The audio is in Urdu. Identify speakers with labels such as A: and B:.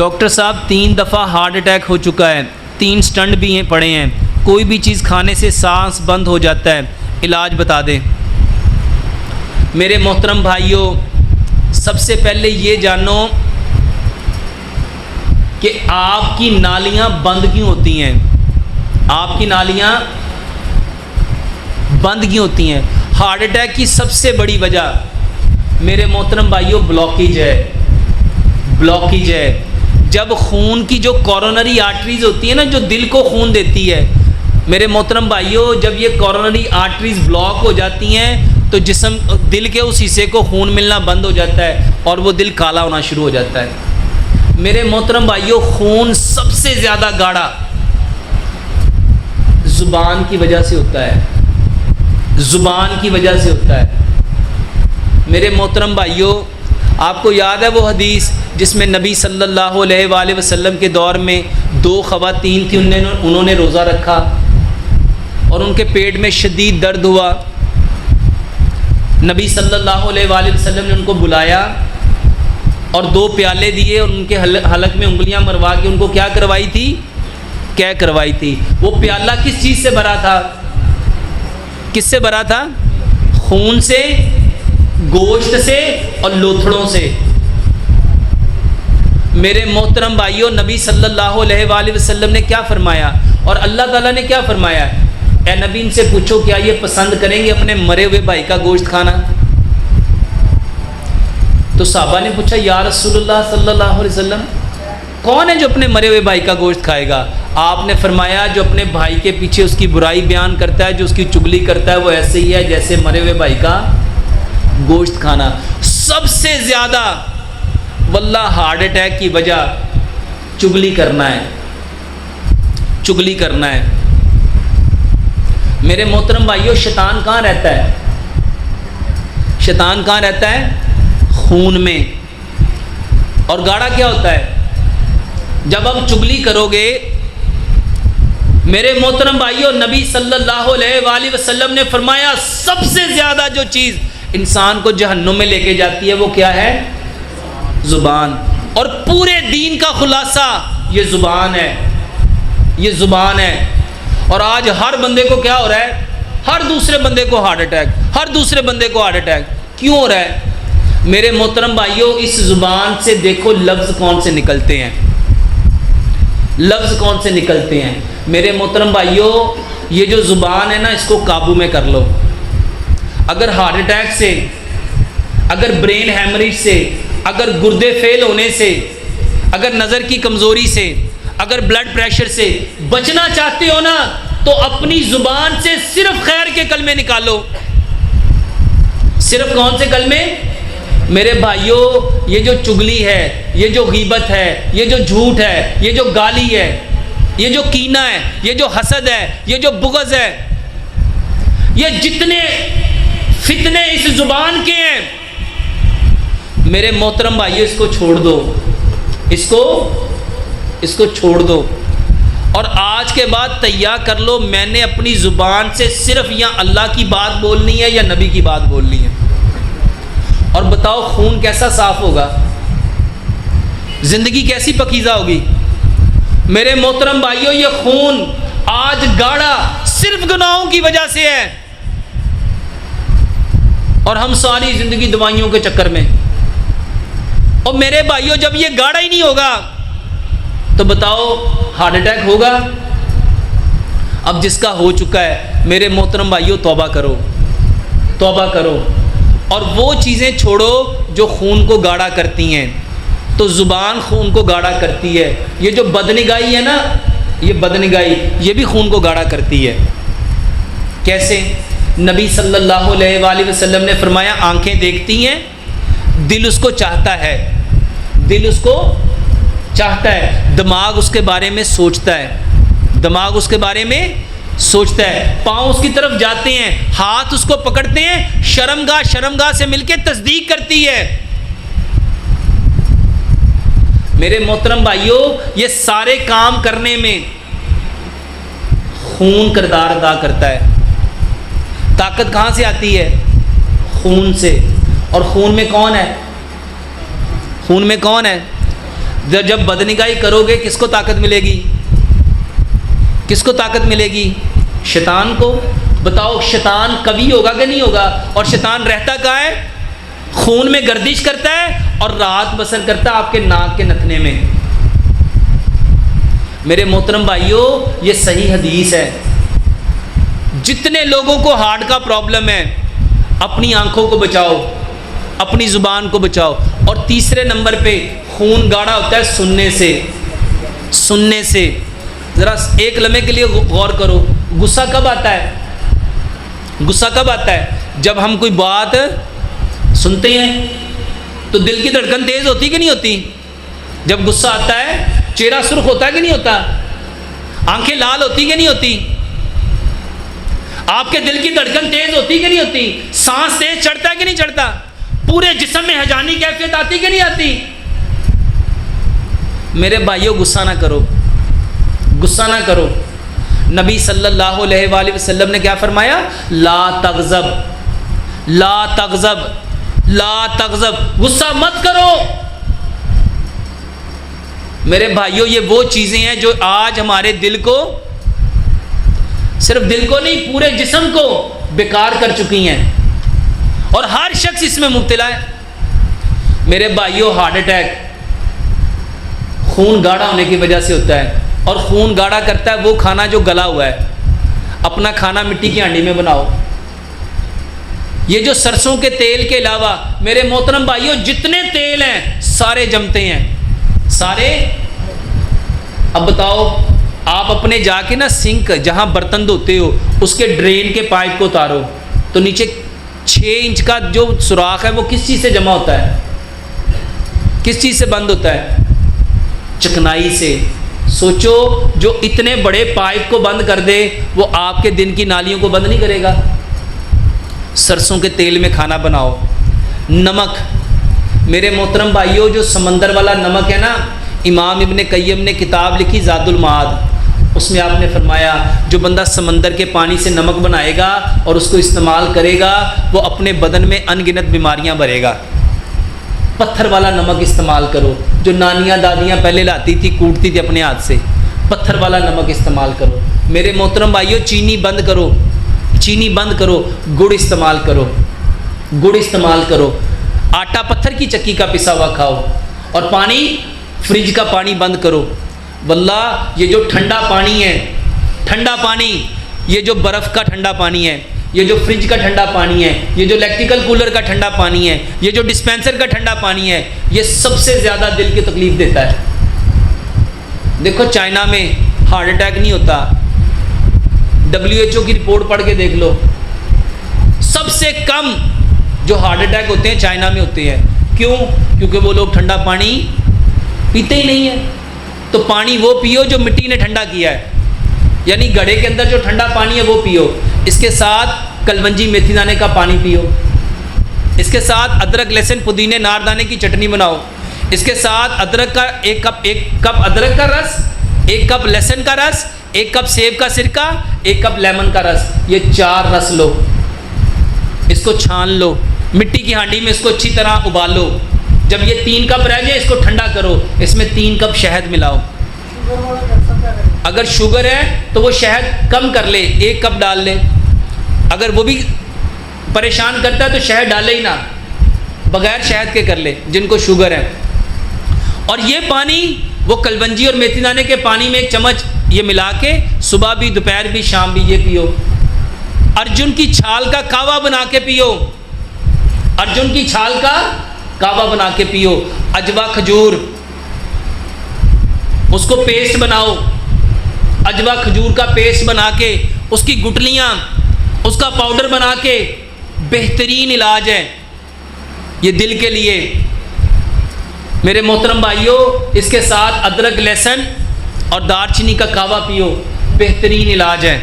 A: ڈاکٹر صاحب 3 دفعہ ہارٹ اٹیک ہو چکا ہے، 3 سٹنٹ بھی ہیں پڑے ہیں، کوئی بھی چیز کھانے سے سانس بند ہو جاتا ہے، علاج بتا دیں۔ میرے محترم بھائیوں، سب سے پہلے یہ جانو کہ آپ کی نالیاں بند کیوں ہوتی ہیں؟ آپ کی نالیاں بند کیوں ہوتی ہیں؟ ہارٹ اٹیک کی سب سے بڑی وجہ میرے محترم بھائیوں بلاکیج ہے، بلاکیج ہے۔ جب خون کی جو کورونری آرٹریز ہوتی ہیں نا، جو دل کو خون دیتی ہے، میرے محترم بھائیوں جب یہ کورونری آرٹریز بلاک ہو جاتی ہیں تو جسم دل کے اس حصے کو خون ملنا بند ہو جاتا ہے اور وہ دل کالا ہونا شروع ہو جاتا ہے۔ میرے محترم بھائیوں خون سب سے زیادہ گاڑھا زبان کی وجہ سے ہوتا ہے، زبان کی وجہ سے ہوتا ہے۔ میرے محترم بھائیوں، آپ کو یاد ہے وہ حدیث جس میں نبی صلی اللہ علیہ وآلہ وسلم کے دور میں 2 خواتین تھیں، انہوں نے روزہ رکھا اور ان کے پیٹ میں شدید درد ہوا۔ نبی صلی اللہ علیہ وآلہ وسلم نے ان کو بلایا اور 2 پیالے دیے اور ان کے حلق میں انگلیاں مروا کے ان کو کیا کروائی تھی؟ کیا کروائی تھی؟ وہ پیالہ کس چیز سے بھرا تھا؟ کس سے بھرا تھا؟ خون سے، گوشت سے اور لوتھڑوں سے۔ میرے محترم بھائیوں، نبی صلی اللہ علیہ وآلہ وسلم نے کیا فرمایا اور اللہ تعالیٰ نے کیا فرمایا؟ اے نبی ان سے پوچھو کیا یہ پسند کریں گے اپنے مرے ہوئے بھائی کا گوشت کھانا؟ تو صحابہ نے پوچھا یا رسول اللہ صلی اللہ علیہ وسلم کون ہے جو اپنے مرے ہوئے بھائی کا گوشت کھائے گا؟ آپ نے فرمایا جو اپنے بھائی کے پیچھے اس کی برائی بیان کرتا ہے، جو اس کی چگلی کرتا ہے، وہ ایسے ہی ہے جیسے مرے ہوئے بھائی کا گوشت کھانا۔ سب سے زیادہ واللہ ہارٹ اٹیک کی وجہ چگلی کرنا ہے، چگلی کرنا ہے۔ میرے محترم بھائیوں، شیطان کہاں رہتا ہے؟ شیطان کہاں رہتا ہے؟ خون میں۔ اور گاڑھا کیا ہوتا ہے؟ جب آپ چگلی کرو گے، میرے محترم بھائیوں نبی صلی اللہ علیہ وآلہ وسلم نے فرمایا سب سے زیادہ جو چیز انسان کو جہنم میں لے کے جاتی ہے وہ کیا ہے؟ زبان۔ اور پورے دین کا خلاصہ یہ زبان ہے، یہ زبان ہے۔ اور آج ہر بندے کو کیا ہو رہا ہے؟ ہر دوسرے بندے کو ہارٹ اٹیک، ہر دوسرے بندے کو ہارٹ اٹیک۔ کیوں ہو رہا ہے؟ میرے محترم بھائیوں اس زبان سے دیکھو لفظ کون سے نکلتے ہیں، لفظ کون سے نکلتے ہیں۔ میرے محترم بھائیوں یہ جو زبان ہے نا، اس کو قابو میں کر لو۔ اگر ہارٹ اٹیک سے، اگر برین ہیمریج سے، اگر گردے فیل ہونے سے، اگر نظر کی کمزوری سے، اگر بلڈ پریشر سے بچنا چاہتے ہو نا تو اپنی زبان سے صرف خیر کے کلمے نکالو۔ صرف کون سے کلمے؟ میرے بھائیوں یہ جو چگلی ہے، یہ جو غیبت ہے، یہ جو جھوٹ ہے، یہ جو گالی ہے، یہ جو کینہ ہے، یہ جو حسد ہے، یہ جو بغض ہے، یہ جتنے فتنے اس زبان کے ہیں، میرے محترم بھائیوں اس کو چھوڑ دو، اس کو چھوڑ دو۔ اور آج کے بعد تیار کر لو میں نے اپنی زبان سے صرف یا اللہ کی بات بولنی ہے یا نبی کی بات بولنی ہے۔ اور بتاؤ خون کیسا صاف ہوگا، زندگی کیسی پاکیزہ ہوگی۔ میرے محترم بھائیوں یہ خون آج گاڑھا صرف گناہوں کی وجہ سے ہے، اور ہم ساری زندگی دوائیوں کے چکر میں۔ اور میرے بھائیوں جب یہ گاڑھا ہی نہیں ہوگا تو بتاؤ ہارٹ اٹیک ہوگا؟ اب جس کا ہو چکا ہے میرے محترم بھائیوں توبہ کرو، توبہ کرو اور وہ چیزیں چھوڑو جو خون کو گاڑھا کرتی ہیں۔ تو زبان خون کو گاڑھا کرتی ہے، یہ جو بدنگاہی ہے نا، یہ بدنگاہی یہ بھی خون کو گاڑھا کرتی ہے۔ کیسے؟ نبی صلی اللہ علیہ وآلہ وسلم نے فرمایا آنکھیں دیکھتی ہیں، دل اس کو چاہتا ہے، دل اس کو چاہتا ہے، دماغ اس کے بارے میں سوچتا ہے، دماغ اس کے بارے میں سوچتا ہے، پاؤں اس کی طرف جاتے ہیں، ہاتھ اس کو پکڑتے ہیں، شرمگاہ سے مل کے تصدیق کرتی ہے۔ میرے محترم بھائیوں یہ سارے کام کرنے میں خون کردار ادا کرتا ہے۔ طاقت کہاں سے آتی ہے؟ خون سے۔ اور خون میں کون ہے؟ خون میں کون ہے؟ جب بدنگاہی کرو گے کس کو طاقت ملے گی؟ کس کو طاقت ملے گی؟ شیطان کو۔ بتاؤ شیطان قوی ہوگا کہ نہیں ہوگا؟ اور شیطان رہتا کہاں ہے؟ خون میں گردش کرتا ہے اور رات بسر کرتا ہے آپ کے ناک کے نتنے میں۔ میرے محترم بھائیوں، یہ صحیح حدیث ہے۔ جتنے لوگوں کو ہارٹ کا پرابلم ہے، اپنی آنکھوں کو بچاؤ، اپنی زبان کو بچاؤ۔ اور تیسرے نمبر پہ خون گاڑھا ہوتا ہے سننے سے۔ سننے سے ذرا ایک لمحے کے لیے غور کرو، غصہ کب آتا ہے؟ غصہ کب آتا ہے؟ جب ہم کوئی بات سنتے ہیں تو دل کی دھڑکن تیز ہوتی کہ نہیں ہوتی؟ جب غصہ آتا ہے چہرہ سرخ ہوتا ہے کہ نہیں ہوتا؟ آنکھیں لال ہوتی کہ نہیں ہوتی؟ آپ کے دل کی دھڑکن تیز ہوتی کہ نہیں ہوتی؟ سانس تیز چڑھتا ہے کہ نہیں چڑھتا؟ پورے جسم میں ہیجانی کیفیت آتی کہ نہیں آتی؟ میرے بھائیوں غصہ نہ کرو، غصہ نہ کرو۔ نبی صلی اللہ علیہ وآلہ وسلم نے کیا فرمایا؟ لا تغضب، لا تغضب، لا تغضب، غصہ مت کرو۔ میرے بھائیوں یہ وہ چیزیں ہیں جو آج ہمارے دل کو، صرف دل کو نہیں پورے جسم کو بیکار کر چکی ہیں، اور ہر شخص اس میں مبتلا ہے۔ میرے بھائیوں ہارٹ اٹیک خون گاڑھا ہونے کی وجہ سے ہوتا ہے، اور خون گاڑھا کرتا ہے وہ کھانا جو گلا ہوا ہے۔ اپنا کھانا مٹی کی ہانڈی میں بناؤ۔ یہ جو سرسوں کے تیل کے علاوہ میرے محترم بھائیوں جتنے تیل ہیں سارے جمتے ہیں، سارے۔ اب بتاؤ آپ اپنے جا کے نا سنک جہاں برتن دھوتے ہو اس کے ڈرین کے پائپ کو اتارو تو نیچے 6 انچ کا جو سوراخ ہے وہ کس چیز سے جمع ہوتا ہے؟ کس چیز سے بند ہوتا ہے؟ چکنائی سے۔ سوچو جو اتنے بڑے پائپ کو بند کر دے وہ آپ کے دن کی نالیوں کو بند نہیں کرے گا؟ سرسوں کے تیل میں کھانا بناؤ۔ نمک، میرے محترم بھائیوں جو سمندر والا نمک ہے نا، امام ابن قیم نے کتاب لکھی زاد المعاد، اس میں آپ نے فرمایا جو بندہ سمندر کے پانی سے نمک بنائے گا اور اس کو استعمال کرے گا وہ اپنے بدن میں ان گنت بیماریاں بھرے گا۔ پتھر والا نمک استعمال کرو، جو نانیاں دادیاں پہلے لاتی تھی کوٹتی تھی اپنے ہاتھ سے، پتھر والا نمک استعمال کرو۔ میرے محترم بھائیوں چینی بند کرو، چینی بند کرو، گڑ استعمال کرو، گڑ استعمال کرو۔ آٹا پتھر کی چکی کا پسا ہوا کھاؤ، اور پانی فریج کا پانی بند کرو۔ واللہ یہ جو ٹھنڈا پانی ہے، ٹھنڈا پانی، یہ جو برف کا ٹھنڈا پانی ہے، یہ جو فریج کا ٹھنڈا پانی ہے، یہ جو الیکٹریکل کولر کا ٹھنڈا پانی ہے، یہ جو ڈسپینسر کا ٹھنڈا پانی ہے، یہ سب سے زیادہ دل کی تکلیف دیتا ہے۔ دیکھو چائنا میں ہارٹ اٹیک نہیں ہوتا، WHO کی رپورٹ پڑھ کے دیکھ لو، سب سے کم جو ہارٹ اٹیک ہوتے ہیں چائنا میں ہوتے ہیں۔ کیوں؟ کیونکہ وہ لوگ ٹھنڈا پانی پیتے ہی نہیں ہیں۔ تو پانی وہ پیو جو مٹی نے ٹھنڈا کیا ہے، یعنی گڑھے کے اندر جو ٹھنڈا پانی ہے وہ پیو۔ اس کے ساتھ کلونجی میتھی دانے کا پانی پیو، اس کے ساتھ ادرک لہسن پودینے ناردانے کی چٹنی بناؤ، اس کے ساتھ ادرک کا ایک کپ ادرک کا رس، 1 کپ لہسن کا رس، 1 کپ سیب کا سرکہ، 1 کپ لیمن کا رس، یہ 4 رس لو، اس کو چھان لو، مٹی کی ہانڈی میں اس کو اچھی طرح ابالو۔ جب یہ 3 کپ رہ جائے اس کو ٹھنڈا کرو، اس میں 3 کپ شہد ملاؤ۔ اگر شوگر ہے تو وہ شہد کم کر لے، 1 کپ ڈال لے۔ اگر وہ بھی پریشان کرتا ہے تو شہد ڈالے ہی نہ، بغیر شہد کے کر لے جن کو شوگر ہے۔ اور یہ پانی وہ کلونجی اور میتھی دانے کے پانی میں 1 چمچ یہ ملا کے صبح بھی دوپہر بھی شام بھی یہ پیو۔ ارجن کی چھال کا کہوہ بنا کے پیو، ارجن کی چھال کا کہوہ بنا کے پیو۔ اجوا کھجور اس کو پیسٹ بناؤ، اجوا کھجور کا پیسٹ بنا کے اس کی گٹلیاں اس کا پاؤڈر بنا کے، بہترین علاج ہے یہ دل کے لیے۔ میرے محترم بھائیوں اس کے ساتھ ادرک لہسن اور دار چینی کا کہوہ پیو، بہترین علاج ہے۔